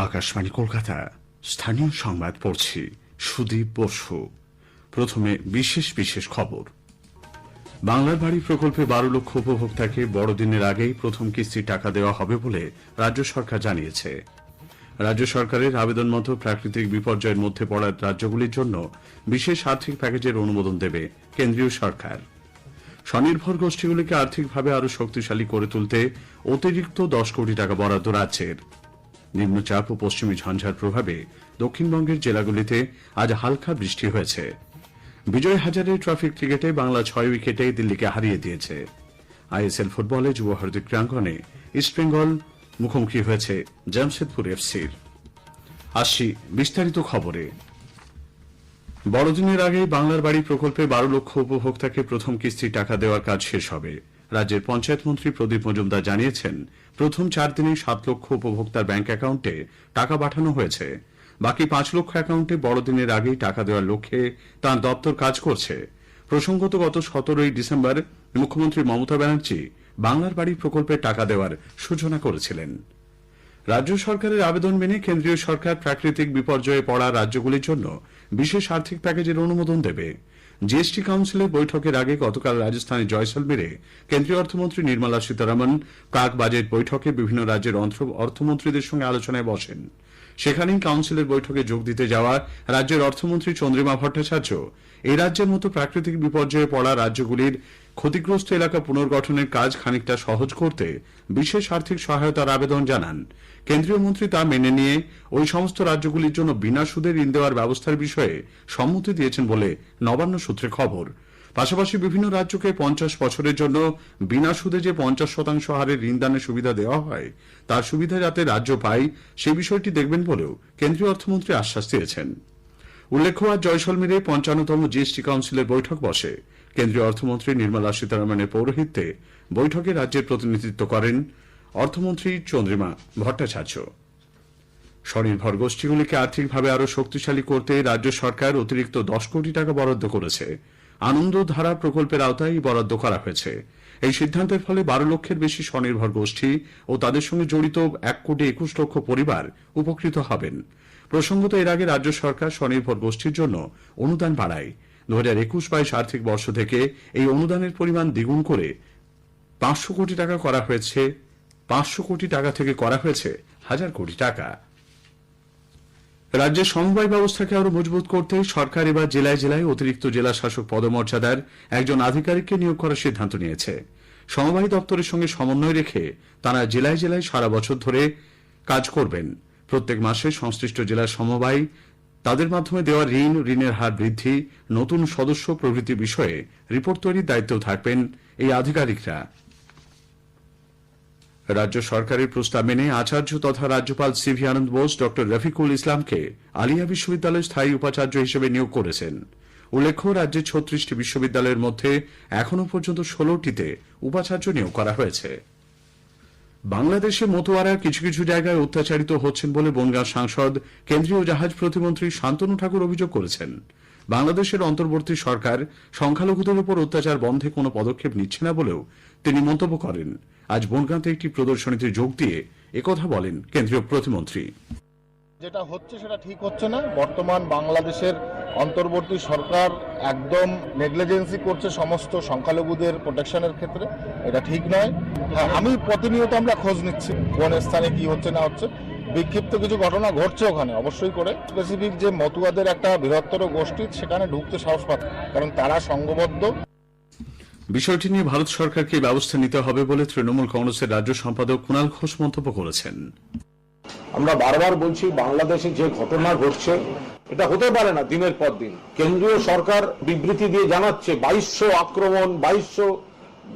আকাশবাণী কলকাতা স্থানীয় সংবাদ পড়ছি সুদীপ বসু। প্রথমে বিশেষ বিশেষ খবর। বাংলার বাড়ি প্রকল্পে 12 লক্ষ উপভোক্তাকে বড়দিনের আগেই প্রথম কিস্তির টাকা দেওয়া হবে বলে রাজ্য সরকার জানিয়েছে। রাজ্য সরকারের আবেদন মতো প্রাকৃতিক বিপর্যয়ের মধ্যে পড়া রাজ্যগুলির জন্য বিশেষ আর্থিক প্যাকেজের অনুমোদন দেবে কেন্দ্রীয় সরকার। স্বনির্ভর গোষ্ঠীগুলিকে আর্থিকভাবে আরও শক্তিশালী করে তুলতে অতিরিক্ত 10 কোটি টাকা বরাদ্দ রাজ্যের। নিম্নচাপ ও পশ্চিমী ঝঞ্ঝার প্রভাবে দক্ষিণবঙ্গের জেলাগুলিতে আজ হালকা বৃষ্টি হয়েছে। বিজয় হাজারে ট্রফি ক্রিকেটে বাংলা 6 উইকেটে দিল্লিকে হারিয়ে দিয়েছে। আইএসএল ফুটবলে যুব ভারতী ক্রীড়াঙ্গনে ইস্টবেঙ্গল মুখোমুখি হয়েছে জামশেদপুর এফসির। আসছি বিস্তারিত খবরে। বড়দিনের আগে বাংলার বাড়ি প্রকল্পে 12 লক্ষ উপভোক্তাকে প্রথম কিস্তির টাকা দেওয়ার কাজ শেষ হবে। রাজ্যের পঞ্চায়েত মন্ত্রী প্রদীপ মজুমদার জানিয়েছেন, প্রথম 4 দিনে 7 লক্ষ উপভোক্তার ব্যাংক অ্যাকাউন্টে টাকা পাঠানো হয়েছে। বাকি 5 লক্ষ অ্যাকাউন্টে বড়দিনের আগেই টাকা দেওয়ার লক্ষ্যে তাঁর দপ্তর কাজ করছে। প্রসঙ্গত, গত 17 ডিসেম্বর মুখ্যমন্ত্রী মমতা ব্যানার্জি বাংলার বাড়ি প্রকল্পের টাকা দেওয়ার সূচনা করেছিলেন। রাজ্য সরকারের আবেদন মেনে কেন্দ্রীয় সরকার প্রাকৃতিক বিপর্যয়ে পড়া রাজ্যগুলির জন্য বিশেষ আর্থিক প্যাকেজের অনুমোদন দেবে। জিএসটি কাউন্সিলের বৈঠকের আগে গতকাল রাজস্থানের জয়সলমীরে কেন্দ্রীয় অর্থমন্ত্রী নির্মলা সীতারমণ প্রাক বাজেট বৈঠকে বিভিন্ন রাজ্যের অর্থমন্ত্রীদের সঙ্গে আলোচনায় বসেন। সেখানেই কাউন্সিলের বৈঠকে যোগ দিতে যাওয়া রাজ্যের অর্থমন্ত্রী চন্দ্রিমা ভট্টাচার্য এই রাজ্যের মতো প্রাকৃতিক বিপর্যয়ে পড়া রাজ্যগুলির ক্ষতিগ্রস্ত এলাকা পুনর্গঠনের কাজ খানিকটা সহজ করতে বিশেষ আর্থিক সহায়তার আবেদন জানান। কেন্দ্রীয় মন্ত্রী তা মেনে নিয়ে ওই সমস্ত রাজ্যগুলির জন্য বিনা সুদে ঋণ দেওয়ার ব্যবস্থার বিষয়ে সম্মতি দিয়েছেন বলে নবান্ন সূত্রে খবর। পাশাপাশি বিভিন্ন রাজ্যকে 50 বছরের জন্য বিনা সুদে যে 50% হারে ঋণদানের সুবিধা দেওয়া হয় তার সুবিধা যাতে রাজ্য পায় সে বিষয়টি দেখবেন বলেও কেন্দ্রীয় অর্থমন্ত্রী আশ্বাস দিয়েছেন। উল্লেখ্য, আজ জয়সলমীরে 55তম জিএসটি কাউন্সিলের বৈঠক বসে। কেন্দ্রীয় অর্থমন্ত্রী নির্মলা সীতারমণের পৌরোহিত্যে বৈঠকে রাজ্যের প্রতিনিধিত্ব করেন অর্থমন্ত্রী চন্দ্রিমা ভট্টাচার্য। স্বনির্ভর গোষ্ঠীগুলিকে আর্থিকভাবে আরও শক্তিশালী করতে রাজ্য সরকার অতিরিক্ত 10 কোটি টাকা বরাদ্দ করেছে। আনন্দধারা প্রকল্পের আওতায় এই বরাদ্দ করা হয়েছে। এই সিদ্ধান্তের ফলে 12 লক্ষের বেশি স্বনির্ভর গোষ্ঠী ও তাদের সঙ্গে জড়িত 1 কোটি 21 লক্ষ পরিবার উপকৃত হবেন। প্রসঙ্গত, এর আগে রাজ্য সরকার স্বনির্ভর গোষ্ঠীর জন্য অনুদান বাড়ায়। 2021-22 আর্থিক বর্ষ থেকে এই অনুদানের পরিমাণ দ্বিগুণ করে 500 কোটি টাকা করা হয়েছে। 500 কোটি টাকা থেকে করা হয়েছে 1000 কোটি টাকা। রাজ্যের সমবায় ব্যবস্থাকে আরো মজবুত করতে সরকার এবার জেলায় জেলায় অতিরিক্ত জেলা শাসক পদমর্যাদার একজন আধিকারিককে নিয়োগ করার সিদ্ধান্ত নিয়েছে। সমবায় দপ্তরের সঙ্গে সমন্বয় রেখে তারা জেলায় জেলায় সারা বছর ধরে কাজ করবেন। প্রত্যেক মাসে সংশ্লিষ্ট জেলার সমবায় তাদের মাধ্যমে দেওয়া ঋণের হার বৃদ্ধি, নতুন সদস্য প্রভৃতি বিষয়ে রিপোর্ট তৈরির দায়িত্বেও থাকবেন এই আধিকারিকরা। রাজ্য সরকারের প্রস্তাব মেনে আচার্য তথা রাজ্যপাল সিভি আনন্দ বোস ড রফিকুল ইসলামকে আলিয়া বিশ্ববিদ্যালয়ের স্থায়ী উপাচার্য হিসেবে নিয়োগ করেছেন। উল্লেখ্য, রাজ্যের 36টি বিশ্ববিদ্যালয়ের মধ্যে এখনও পর্যন্ত 16টিতে উপাচার্য নিয়োগ করা হয়েছে। বাংলাদেশে মতুয়ারা কিছু কিছু জায়গায় অত্যাচারিত হচ্ছেন বলে বনগাঁ সাংসদ কেন্দ্রীয় জাহাজ প্রতিমন্ত্রী শান্তনু ঠাকুর অভিযোগ করেছেন। বাংলাদেশের অন্তর্বর্তী সরকার সংখ্যালঘুদের উপর অত্যাচার বন্ধে কোনো পদক্ষেপ নিচ্ছে না বলেও তিনি মন্তব্য করেন। আজ বনগাঁতে একটি প্রদর্শনীতে যোগ দিয়ে একথা বলেন কেন্দ্রীয় প্রতিমন্ত্রী। যেটা হচ্ছে সেটা ঠিক হচ্ছে না। বর্তমান বাংলাদেশের অন্তর্বর্তী সরকার একদম নেগলিজেন্সি করছে সমস্ত সংখ্যালঘুদের প্রোটেকশনের ক্ষেত্রে। এটা ঠিক নয়। হ্যাঁ, আমি প্রতিনিয়ত আমরা খোঁজ নিচ্ছি কোন স্থানে কি হচ্ছে না হচ্ছে। বিক্ষিপ্ত কিছু ঘটনা ঘটছে ওখানে অবশ্যই করে। স্পেসিফিক যে মতুয়াদের একটা বৃহত্তর গোষ্ঠী সেখানে ঢুকতে সাহস পাচ্ছে, কারণ তারা সংঘবদ্ধ। বিষয়টি নিয়ে ভারত সরকারকে ব্যবস্থা নিতে হবে বলে তৃণমূল কংগ্রেসের রাজ্য সম্পাদক কুণাল ঘোষ মন্তব্য করেছেন। আমরা বারবার বলছি, বাংলাদেশে যে ঘটনা ঘটছে এটা হতে পারে না দিনের পর দিন। কেন্দ্রীয় সরকার বিবৃতি দিয়ে জানাচ্ছে 2200 আক্রমণ, 2200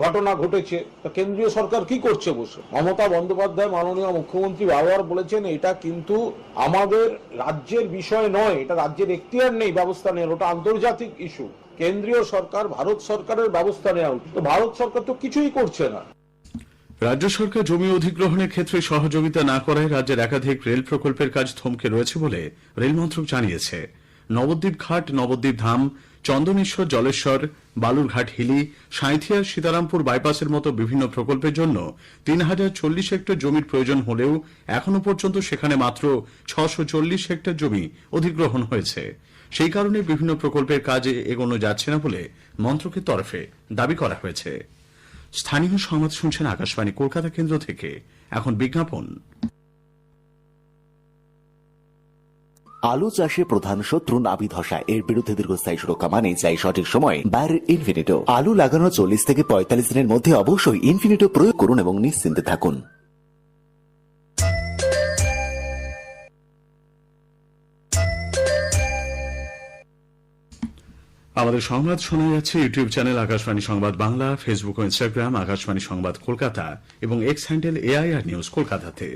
ঘটনা ঘটেছে। কেন্দ্রীয় সরকার কি করছে বসে? মমতা বন্দ্যোপাধ্যায় মাননীয় মুখ্যমন্ত্রী বারবার বলেছেন এটা কিন্তু আমাদের রাজ্যের বিষয় নয়, এটা রাজ্যের এখতিয়ার নেই ব্যবস্থা নেওয়ার, ওটা আন্তর্জাতিক ইস্যু। কেন্দ্রীয় সরকার, ভারত সরকারের ব্যবস্থা নেওয়া উচিত। তো ভারত সরকার তো কিছুই করছে না। রাজ্য সরকার জমি অধিগ্রহণের ক্ষেত্রে সহযোগিতা না করায় রাজ্যের একাধিক রেল প্রকল্পের কাজ থমকে রয়েছে বলে রেল মন্ত্রক জানিয়েছে। নবদ্বীপ ঘাট, নবদ্বীপ ধাম, চন্দনেশ্বর, জলেশ্বর, বালুরঘাট হিলি, সাঁইথিয়া, সীতারামপুর বাইপাসের মতো বিভিন্ন প্রকল্পের জন্য ৩,০৪০ হেক্টর জমির প্রয়োজন হলেও এখনো পর্যন্ত সেখানে মাত্র ৬৪০ হেক্টর জমি অধিগ্রহণ হয়েছে। সেই কারণে বিভিন্ন প্রকল্পের কাজে এগোনো যাচ্ছে না বলে মন্ত্রকের তরফে দাবি করা হয়েছে। স্থানীয় সংবাদ শুনছেন আকাশবাণী কলকাতা কেন্দ্র থেকে। এখন বিজ্ঞাপন। আলু চাষে প্রধান শত্রু নাবি ধসা। এর বিরুদ্ধে দীর্ঘস্থায়ী সুরক্ষা মানে চাই সঠিক সময় বায়ার ইনফিনিটো। আলু লাগানোর 40 থেকে 45 দিনের মধ্যে অবশ্যই ইনফিনিটো প্রয়োগ করুন এবং নিশ্চিন্তে থাকুন। আমাদের সংবাদ শোনা যাচ্ছে ইউটিউব চ্যানেল আকাশবাণী সংবাদ বাংলা, ফেসবুক ও ইনস্টাগ্রাম আকাশবাণী সংবাদ কলকাতা এবং এক্স হ্যান্ডেল এআইআর নিউজ কলকাতাতে।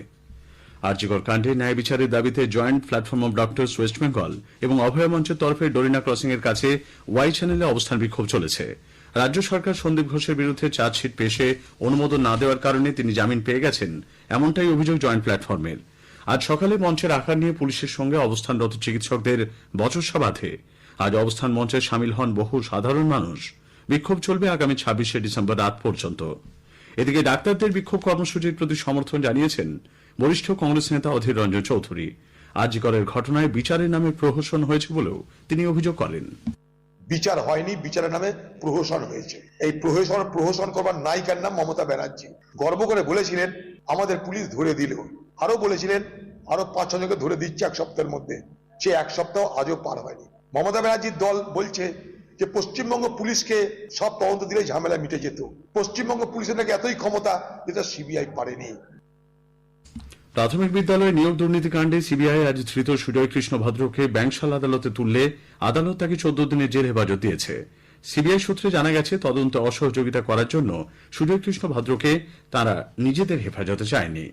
আরজিকর কাণ্ডে ন্যায় বিচারের দাবিতে joint platform of doctors West Bengal এবং অভয় মঞ্চের তরফে ডোরিনা ক্রসিং এর কাছে ওয়াই চ্যানেলে অবস্থান বিক্ষোভ চলেছে। রাজ্য সরকার সন্দীপ ঘোষের বিরুদ্ধে চার্জশিট পেশে অনুমোদন না দেওয়ার কারণে তিনি জামিন পেয়ে গেছেন, এমনটাই অভিযোগ জয়েন্ট প্ল্যাটফর্মের। আজ সকালে মঞ্চের আকার নিয়ে পুলিশের সঙ্গে অবস্থানরত চিকিৎসকদের বচসা বাধে। আজ অবস্থান মঞ্চে সামিল হন বহু সাধারণ মানুষ। বিক্ষোভ চলবে আগামী ২৬শে ডিসেম্বর রাত পর্যন্ত। এদিকে ডাক্তারদের বিক্ষোভ কর্মসূচির প্রতি সমর্থন জানিয়েছেন বরিষ্ঠ কংগ্রেস নেতা অধীর রঞ্জন চৌধুরী। আরজিকরের ঘটনায় বিচারের নামে প্রহসন হয়েছে বলেও তিনি অভিযোগ করেন। বিচার হয়নি, বিচারের নামে প্রহসন হয়েছে। এই প্রহসন করবার নায়িকার নাম মমতা ব্যানার্জি। গর্ব করে বলেছিলেন আমাদের পুলিশ ধরে দিল, আরো বলেছিলেন আরো ৫-৬ জনকে ধরে দিচ্ছে এক সপ্তাহের মধ্যে। সে এক সপ্তাহ আজও পার হয়নি। মমতা ব্যানার্জির দল বলছে যে পশ্চিমবঙ্গ পুলিশকে সব তদন্ত দিলে ঝামেলা মিটে যেত। পশ্চিমবঙ্গ পুলিশের নাকি এতই ক্ষমতা যেটা সিবিআই পারেনি। প্রাথমিক বিদ্যালয়ে নিয়োগ দুর্নীতিকাণ্ডে সিবিআই আজ ধৃত সুজয় কৃষ্ণ ভদ্রকে ব্যাংশাল আদালতে তুললে আদালত তাকে ১৪ দিনের জেল হেফাজত দিয়েছে। সিবিআই সূত্রে জানা গেছে, তদন্তে অসহযোগিতা করার জন্য সুজয় কৃষ্ণ ভদ্রকে তারা নিজেদের হেফাজতে চায়নি।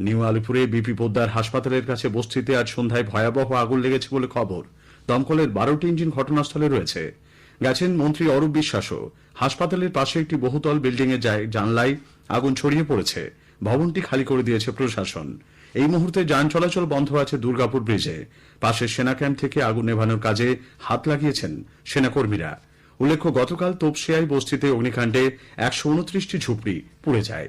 নিউ আলিপুরে বিপি পোদ্দার হাসপাতালের কাছে বস্তিতে আজ সন্ধ্যায় ভয়াবহ আগুন লেগেছে বলে খবর। দমকলের ১২টি ইঞ্জিন ঘটনাস্থলে রয়েছে। গেছেন মন্ত্রী অরূপ বিশ্বাসও। হাসপাতালের পাশে একটি বহুতল বিল্ডিং এর জানলায় আগুন ছড়িয়ে পড়েছে। ভবনটি খালি করে দিয়েছে প্রশাসন। এই মুহূর্তে যান চলাচল বন্ধ আছে দুর্গাপুর ব্রিজে। পাশের সেনা ক্যাম্প থেকে আগুন নেভানোর কাজে হাত লাগিয়েছেন সেনাকর্মীরা। উল্লেখ্য, গতকাল তোপসিয়াই বস্তিতে অগ্নিকাণ্ডে ১২৯টি ঝুপড়ি পুড়ে যায়।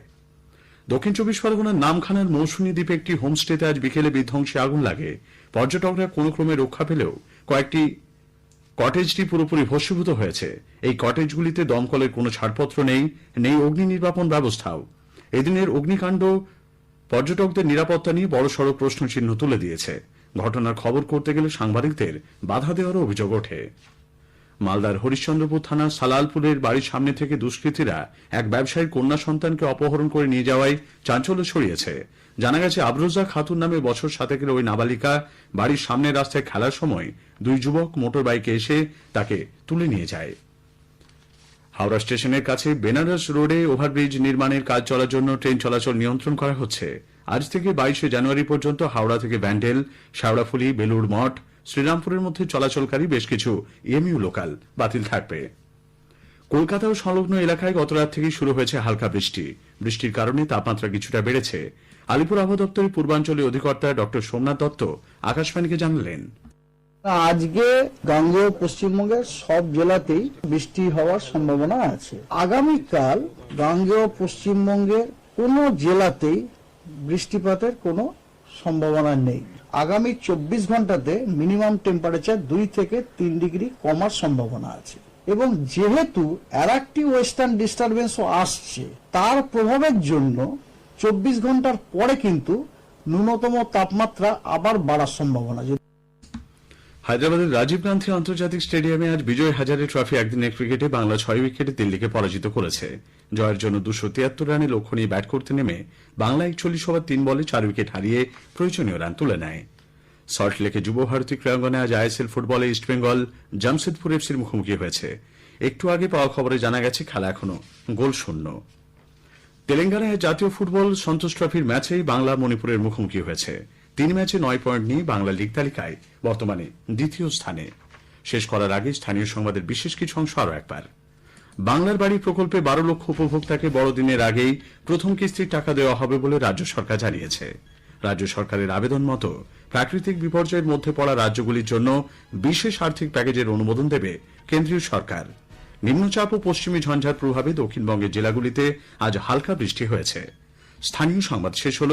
দক্ষিণ ২৪ পরগনার নামখানার মৌসুমী দ্বীপে একটি হোমস্টেতে আজ বিকেলে বিধ্বংসী আগুন লাগে। পর্যটকরা কোনো ক্রমে রক্ষা পেলেও কয়েকটি কটেজটি পুরোপুরি ভস্মীভূত হয়েছে। এই কটেজগুলিতে দমকলের কোনো ছাড়পত্র নেই, অগ্নি নির্বাপন ব্যবস্থাও। এদিনের অগ্নিকাণ্ড পর্যটকদের নিরাপত্তা নিয়ে বড়সড় প্রশ্নচিহ্ন তুলে দিয়েছে। ঘটনার খবর করতে গেলে সাংবাদিকদের বাধা দেওয়ারও অভিযোগ ওঠে। মালদার হরিশ্চন্দ্রপুর থানার সালালপুরের বাড়ির সামনে থেকে দুষ্কৃতীরা এক ব্যবসায়ীর কন্যা সন্তানকে অপহরণ করে নিয়ে যাওয়ায় চাঞ্চল্য ছড়িয়েছে। জানা গেছে, আবরোজা খাতুন নামে বছর ৭ ওই নাবালিকা বাড়ির সামনের রাস্তায় খেলার সময় দুই যুবক মোটর বাইকে এসে তাকে তুলে নিয়ে যায়। হাওড়া স্টেশনের কাছে বেনারস রোডে ওভারব্রিজ নির্মাণের কাজ চলার জন্য ট্রেন চলাচল নিয়ন্ত্রণ করা হচ্ছে। আজ থেকে ২২শে জানুয়ারি পর্যন্ত হাওড়া থেকে ব্যান্ডেল, শেওড়াফুলি, বেলুড় মঠ, শ্রীরামপুরের মধ্যে চলাচলকারী বেশ কিছু এমইউ লোকাল বাতিল থাকবে। কলকাতা ও সংলগ্ন এলাকায় গতরাত থেকেই শুরু হয়েছে হালকা বৃষ্টি। বৃষ্টির কারণে তাপমাত্রা কিছুটা বেড়েছে। আলিপুর আবহাওয়া দপ্তরের পূর্বাঞ্চলীয় অধিকর্তা ডক্টর সোমনাথ দত্ত আকাশবাণীকে জানালেন, আজকে গাঙ্গেয় পশ্চিমবঙ্গের সব জেলাতেই বৃষ্টি হওয়ার সম্ভাবনা আছে। আগামীকাল গাঙ্গেয় পশ্চিমবঙ্গের কোনো জেলাতেই বৃষ্টিপাতের কোনো সম্ভাবনা নেই। আগামী ২৪ ঘন্টাতে মিনিমাম টেম্পারেচার ২ থেকে ৩ ডিগ্রি কমার সম্ভাবনা আছে। এবং যেহেতু আরেকটি ওয়েস্টার্ন ডিস্টারবেন্সও আসছে, তার প্রভাবের জন্য ২৪ ঘন্টার পরে কিন্তু ন্যূনতম তাপমাত্রা আবার বাড়ার সম্ভাবনা। হায়দ্রাবাদের রাজীব গান্ধী আন্তর্জাতিক স্টেডিয়ামে আজ বিজয় হাজারে ট্রফি একদিনের ক্রিকেটে বাংলা ৬ উইকেটে দিল্লিকে পরাজিত করেছে। জয়ের জন্য ২৭৩ রানে লক্ষ্য নিয়ে ব্যাট করতে নেমে বাংলা ৪১ ওভার ৩ বলে ৪ উইকেট হারিয়ে প্রয়োজনীয় রান তুলে নেয়। সল্টলেকে যুব ভারতী ক্রীড়াঙ্গনে আজ আইএসএল ফুটবলে ইস্টবেঙ্গল জামশেদপুর এফসির মুখোমুখি হয়েছে। একটু আগে পাওয়া খবরে জানা গেছে খেলা এখনো গোলশূন্য। তেলেঙ্গানায় জাতীয় ফুটবল সন্তোষ ট্রফির ম্যাচেই বাংলা মণিপুরের মুখোমুখি হয়েছে। ৩ ম্যাচে ৯ পয়েন্ট নিয়ে বাংলা লিগ তালিকায় বর্তমানে দ্বিতীয় স্থানে। শেষ করার আগে স্থানীয় সংবাদের বিশেষ কিছু অংশ আরও একবার। বাংলার বাড়ি প্রকল্পে ১২ লক্ষ উপভোক্তাকে বড়দিনের আগেই প্রথম কিস্তির টাকা দেওয়া হবে বলে রাজ্য সরকার জানিয়েছে। রাজ্য সরকারের আবেদন মতো প্রাকৃতিক বিপর্যয়ের মধ্যে পড়া রাজ্যগুলির জন্য বিশেষ আর্থিক প্যাকেজের অনুমোদন দেবে কেন্দ্রীয় সরকার। নিম্নচাপ ও পশ্চিমী ঝঞ্ঝার প্রভাবে দক্ষিণবঙ্গের জেলাগুলিতে আজ হালকা বৃষ্টি হয়েছে। স্থানীয় সংবাদ শেষ হল।